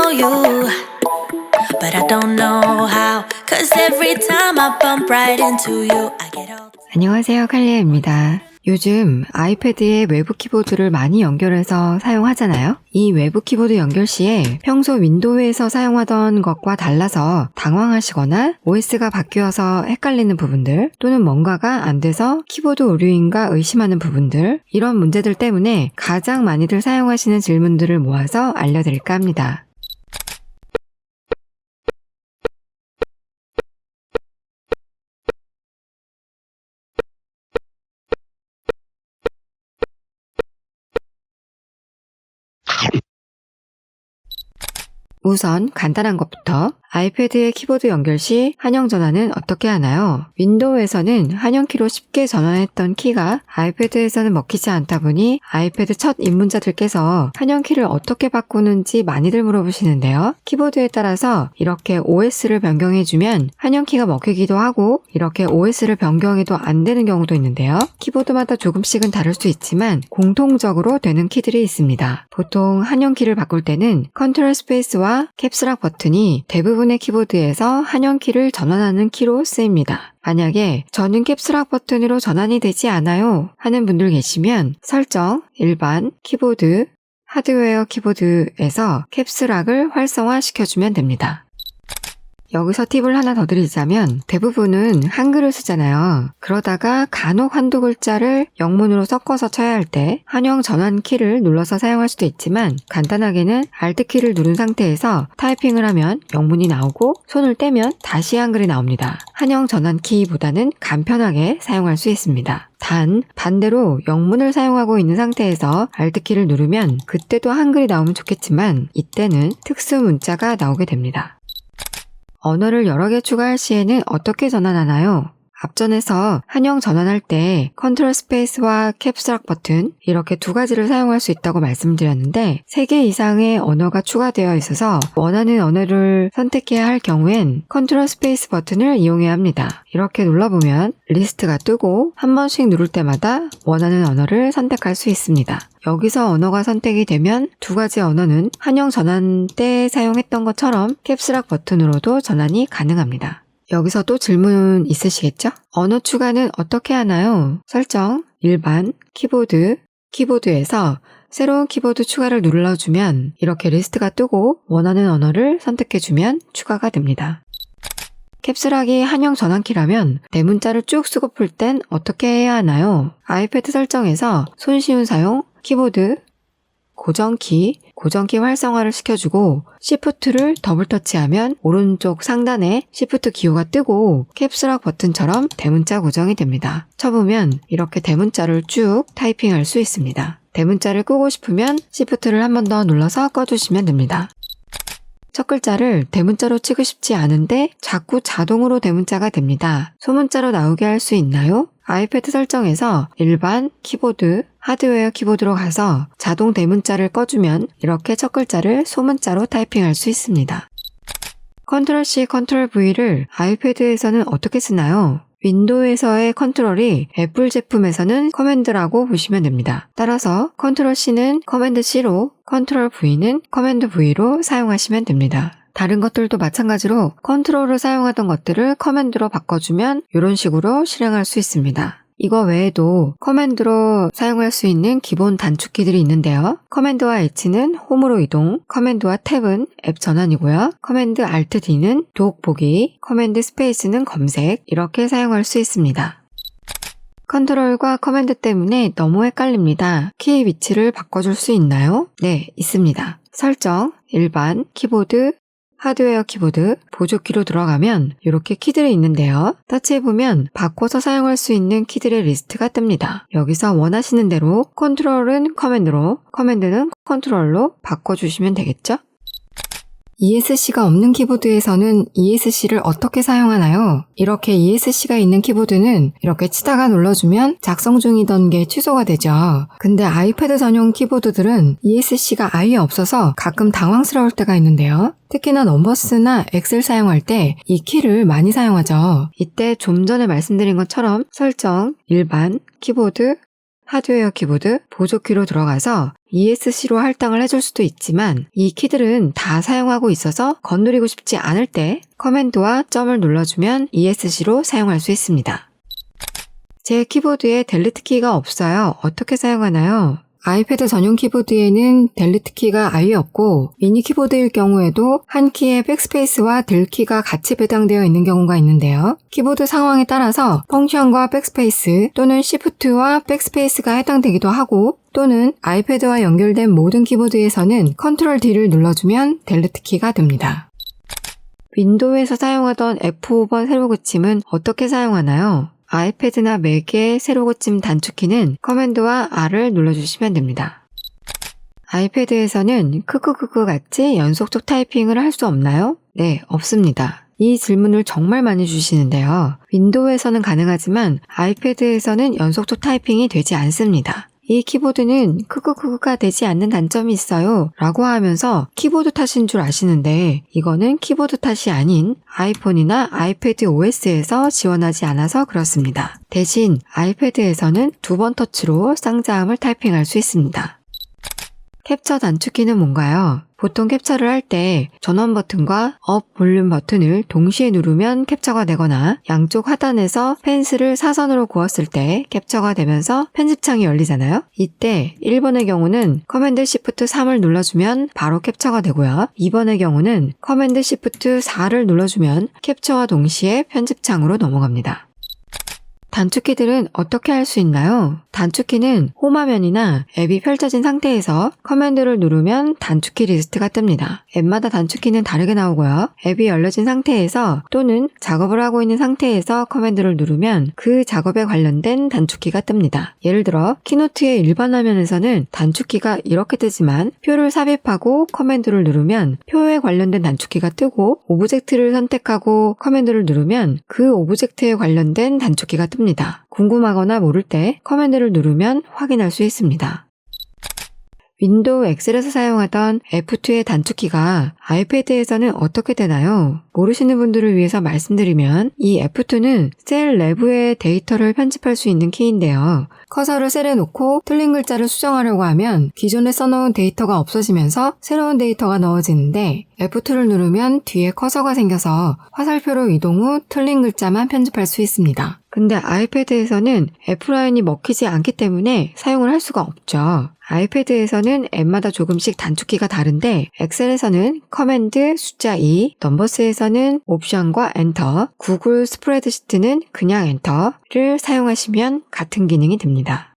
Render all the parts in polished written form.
know you, but I don't know how. Cause every time I bump right into you, I get all. 안녕하세요, 칼리아입니다. 요즘 아이패드에 외부 키보드를 많이 연결해서 사용하잖아요. 이 외부 키보드 연결 시에 평소 윈도우에서 사용하던 것과 달라서 당황하시거나 OS가 바뀌어서 헷갈리는 부분들, 또는 뭔가가 안 돼서 키보드 오류인가 의심하는 부분들, 이런 문제들 때문에 가장 많이들 사용하시는 질문들을 모아서 알려드릴까 합니다. 우선 간단한 것부터, 아이패드의 키보드 연결 시 한영 전환은 어떻게 하나요? 윈도우에서는 한영키로 쉽게 전환했던 키가 아이패드에서는 먹히지 않다 보니 아이패드 첫 입문자들께서 한영키를 어떻게 바꾸는지 많이들 물어보시는데요. 키보드에 따라서 이렇게 OS를 변경해주면 한영키가 먹히기도 하고, 이렇게 OS를 변경해도 안 되는 경우도 있는데요. 키보드마다 조금씩은 다를 수 있지만 공통적으로 되는 키들이 있습니다. 보통 한영키를 바꿀 때는 컨트롤 스페이스와 캡스락 버튼이 대부분의 키보드에서 한영키를 전환하는 키로 쓰입니다. 만약에 저는 캡스락 버튼으로 전환이 되지 않아요 하는 분들 계시면 설정, 일반, 키보드, 하드웨어 키보드에서 캡스락을 활성화시켜주면 됩니다. 여기서 팁을 하나 더 드리자면, 대부분은 한글을 쓰잖아요. 그러다가 간혹 한두 글자를 영문으로 섞어서 쳐야 할 때 한영 전환 키를 눌러서 사용할 수도 있지만, 간단하게는 Alt 키를 누른 상태에서 타이핑을 하면 영문이 나오고 손을 떼면 다시 한글이 나옵니다. 한영 전환 키보다는 간편하게 사용할 수 있습니다. 단, 반대로 영문을 사용하고 있는 상태에서 Alt 키를 누르면 그때도 한글이 나오면 좋겠지만, 이때는 특수 문자가 나오게 됩니다. 언어를 여러 개 추가할 시에는 어떻게 전환하나요? 앞전에서 한영 전환할 때 컨트롤 스페이스와 캡스락 버튼, 이렇게 두 가지를 사용할 수 있다고 말씀드렸는데, 3개 이상의 언어가 추가되어 있어서 원하는 언어를 선택해야 할 경우엔 컨트롤 스페이스 버튼을 이용해야 합니다. 이렇게 눌러보면 리스트가 뜨고 한 번씩 누를 때마다 원하는 언어를 선택할 수 있습니다. 여기서 언어가 선택이 되면 두 가지 언어는 한영 전환 때 사용했던 것처럼 캡스락 버튼으로도 전환이 가능합니다. 여기서 또 질문 있으시겠죠? 언어 추가는 어떻게 하나요? 설정, 일반, 키보드, 키보드에서 새로운 키보드 추가를 눌러주면 이렇게 리스트가 뜨고 원하는 언어를 선택해주면 추가가 됩니다. 캡스락이 한영 전환키라면 대문자를 쭉 쓰고 풀 땐 어떻게 해야 하나요? 아이패드 설정에서 손쉬운 사용, 키보드, 고정키 활성화를 시켜주고 Shift를 더블 터치하면 오른쪽 상단에 Shift 기호가 뜨고 캡스락 버튼처럼 대문자 고정이 됩니다. 쳐보면 이렇게 대문자를 쭉 타이핑할 수 있습니다. 대문자를 끄고 싶으면 Shift를 한 번 더 눌러서 꺼주시면 됩니다. 첫 글자를 대문자로 치고 싶지 않은데 자꾸 자동으로 대문자가 됩니다. 소문자로 나오게 할 수 있나요? 아이패드 설정에서 일반, 키보드, 하드웨어 키보드로 가서 자동 대문자를 꺼주면 이렇게 첫 글자를 소문자로 타이핑할 수 있습니다. 컨트롤 C, 컨트롤 V를 아이패드에서는 어떻게 쓰나요? 윈도우에서의 컨트롤이 애플 제품에서는 커맨드라고 보시면 됩니다. 따라서 컨트롤 C는 커맨드 C로, 컨트롤 V는 커맨드 V로 사용하시면 됩니다. 다른 것들도 마찬가지로 컨트롤을 사용하던 것들을 커맨드로 바꿔주면 이런 식으로 실행할 수 있습니다. 이거 외에도 커맨드로 사용할 수 있는 기본 단축키들이 있는데요. 커맨드와 H는 홈으로 이동, 커맨드와 탭은 앱 전환이고요. 커맨드 Alt D는 독 보기, 커맨드 스페이스는 검색, 이렇게 사용할 수 있습니다. 컨트롤과 커맨드 때문에 너무 헷갈립니다. 키 위치를 바꿔줄 수 있나요? 네, 있습니다. 설정, 일반, 키보드, 하드웨어 키보드, 보조키로 들어가면 이렇게 키들이 있는데요. 터치해보면 바꿔서 사용할 수 있는 키들의 리스트가 뜹니다. 여기서 원하시는 대로 컨트롤은 커맨드로, 커맨드는 컨트롤로 바꿔주시면 되겠죠? ESC가 없는 키보드에서는 ESC를 어떻게 사용하나요? 이렇게 ESC가 있는 키보드는 이렇게 치다가 눌러주면 작성 중이던 게 취소가 되죠. 근데 아이패드 전용 키보드들은 ESC가 아예 없어서 가끔 당황스러울 때가 있는데요. 특히나 넘버스나 엑셀 사용할 때 이 키를 많이 사용하죠. 이때 좀 전에 말씀드린 것처럼 설정, 일반, 키보드, 하드웨어 키보드, 보조키로 들어가서 ESC로 할당을 해줄 수도 있지만 이 키들은 다 사용하고 있어서 건드리고 싶지 않을 때 커맨드와 점을 눌러주면 ESC로 사용할 수 있습니다. 제 키보드에 델리트 키가 없어요. 어떻게 사용하나요? 아이패드 전용 키보드에는 델리트 키가 아예 없고 미니 키보드일 경우에도 한 키에 백스페이스와 델 키가 같이 배당되어 있는 경우가 있는데요. 키보드 상황에 따라서 펑션과 백스페이스 또는 시프트와 백스페이스가 해당되기도 하고 또는 아이패드와 연결된 모든 키보드에서는 컨트롤 D를 눌러주면 델리트 키가 됩니다. 윈도우에서 사용하던 F5번 세로 고침은 어떻게 사용하나요? 아이패드나 맥의 세로 고침 단축키는 커맨드와 R을 눌러주시면 됩니다. 아이패드에서는 크크크크 같이 연속적 타이핑을 할 수 없나요? 네, 없습니다. 이 질문을 정말 많이 주시는데요. 윈도우에서는 가능하지만 아이패드에서는 연속적 타이핑이 되지 않습니다. 이 키보드는 크크크크가 되지 않는 단점이 있어요 라고 하면서 키보드 탓인 줄 아시는데 이거는 키보드 탓이 아닌 아이폰이나 아이패드 OS에서 지원하지 않아서 그렇습니다. 대신 아이패드에서는 2번 터치로 쌍자음을 타이핑할 수 있습니다. 캡처 단축키는 뭔가요? 보통 캡처를 할 때 전원 버튼과 업 볼륨 버튼을 동시에 누르면 캡처가 되거나 양쪽 하단에서 펜슬을 사선으로 그었을 때 캡처가 되면서 편집창이 열리잖아요. 이때 1번의 경우는 커맨드 시프트 3을 눌러주면 바로 캡처가 되고요. 2번의 경우는 커맨드 시프트 4를 눌러주면 캡처와 동시에 편집창으로 넘어갑니다. 단축키들은 어떻게 할 수 있나요? 단축키는 홈화면이나 앱이 펼쳐진 상태에서 커맨드를 누르면 단축키 리스트가 뜹니다. 앱마다 단축키는 다르게 나오고요. 앱이 열려진 상태에서 또는 작업을 하고 있는 상태에서 커맨드를 누르면 그 작업에 관련된 단축키가 뜹니다. 예를 들어 키노트의 일반 화면에서는 단축키가 이렇게 뜨지만 표를 삽입하고 커맨드를 누르면 표에 관련된 단축키가 뜨고 오브젝트를 선택하고 커맨드를 누르면 그 오브젝트에 관련된 단축키가 뜹니다. 궁금하거나 모를 때 커맨드를 누르면 확인할 수 있습니다. 윈도우 엑셀에서 사용하던 F2의 단축키가 아이패드에서는 어떻게 되나요? 모르시는 분들을 위해서 말씀드리면 이 F2는 셀 내부의 데이터를 편집할 수 있는 키인데요. 커서를 셀에 놓고 틀린 글자를 수정하려고 하면 기존에 써놓은 데이터가 없어지면서 새로운 데이터가 넣어지는데 F2를 누르면 뒤에 커서가 생겨서 화살표로 이동 후 틀린 글자만 편집할 수 있습니다. 근데 아이패드에서는 F라인이 먹히지 않기 때문에 사용을 할 수가 없죠. 아이패드에서는 앱마다 조금씩 단축키가 다른데 엑셀에서는 커맨드 숫자 2, 넘버스에서는 옵션과 엔터, 구글 스프레드시트는 그냥 엔터를 사용하시면 같은 기능이 됩니다.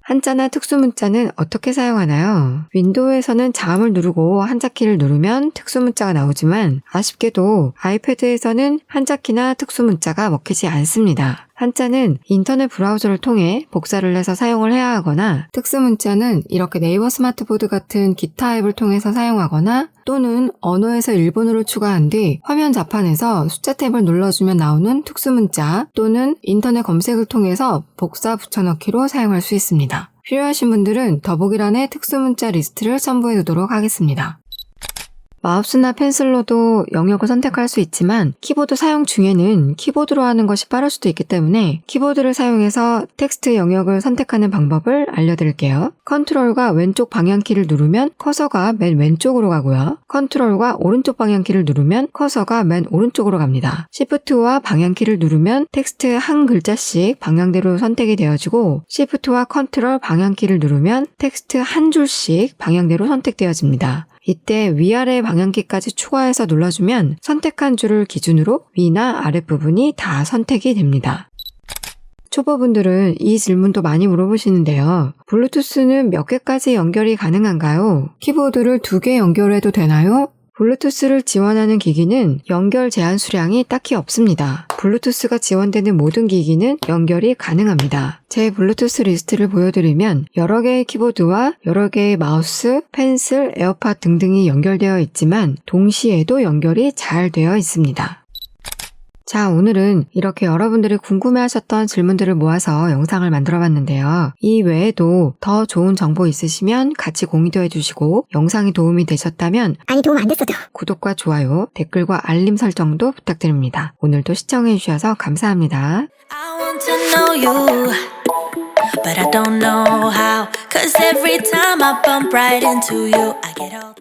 한자나 특수문자는 어떻게 사용하나요? 윈도우에서는 자음을 누르고 한자키를 누르면 특수문자가 나오지만 아쉽게도 아이패드에서는 한자키나 특수문자가 먹히지 않습니다. 한자는 인터넷 브라우저를 통해 복사를 해서 사용을 해야 하거나 특수문자는 이렇게 네이버 스마트보드 같은 기타 앱을 통해서 사용하거나 또는 언어에서 일본어를 추가한 뒤 화면 자판에서 숫자 탭을 눌러주면 나오는 특수문자 또는 인터넷 검색을 통해서 복사 붙여넣기로 사용할 수 있습니다. 필요하신 분들은 더보기란에 특수문자 리스트를 첨부해 두도록 하겠습니다. 마우스나 펜슬로도 영역을 선택할 수 있지만 키보드 사용 중에는 키보드로 하는 것이 빠를 수도 있기 때문에 키보드를 사용해서 텍스트 영역을 선택하는 방법을 알려드릴게요. 컨트롤과 왼쪽 방향키를 누르면 커서가 맨 왼쪽으로 가고요. 컨트롤과 오른쪽 방향키를 누르면 커서가 맨 오른쪽으로 갑니다. 시프트와 방향키를 누르면 텍스트 한 글자씩 방향대로 선택이 되어지고 시프트와 컨트롤 방향키를 누르면 텍스트 한 줄씩 방향대로 선택되어집니다. 이때 위아래 방향키까지 추가해서 눌러주면 선택한 줄을 기준으로 위나 아랫부분이 다 선택이 됩니다. 초보분들은 이 질문도 많이 물어보시는데요. 블루투스는 몇 개까지 연결이 가능한가요? 키보드를 2개 연결해도 되나요? 블루투스를 지원하는 기기는 연결 제한 수량이 딱히 없습니다. 블루투스가 지원되는 모든 기기는 연결이 가능합니다. 제 블루투스 리스트를 보여드리면 여러 개의 키보드와 여러 개의 마우스, 펜슬, 에어팟 등등이 연결되어 있지만 동시에도 연결이 잘 되어 있습니다. 자, 오늘은 이렇게 여러분들이 궁금해하셨던 질문들을 모아서 영상을 만들어봤는데요. 이 외에도 더 좋은 정보 있으시면 같이 공유도 해주시고 영상이 도움이 되셨다면 아니 도움 안 됐어도 구독과 좋아요, 댓글과 알림 설정도 부탁드립니다. 오늘도 시청해주셔서 감사합니다. I want to know you. but I don't know how. 'Cause every time I bump right into you, I get all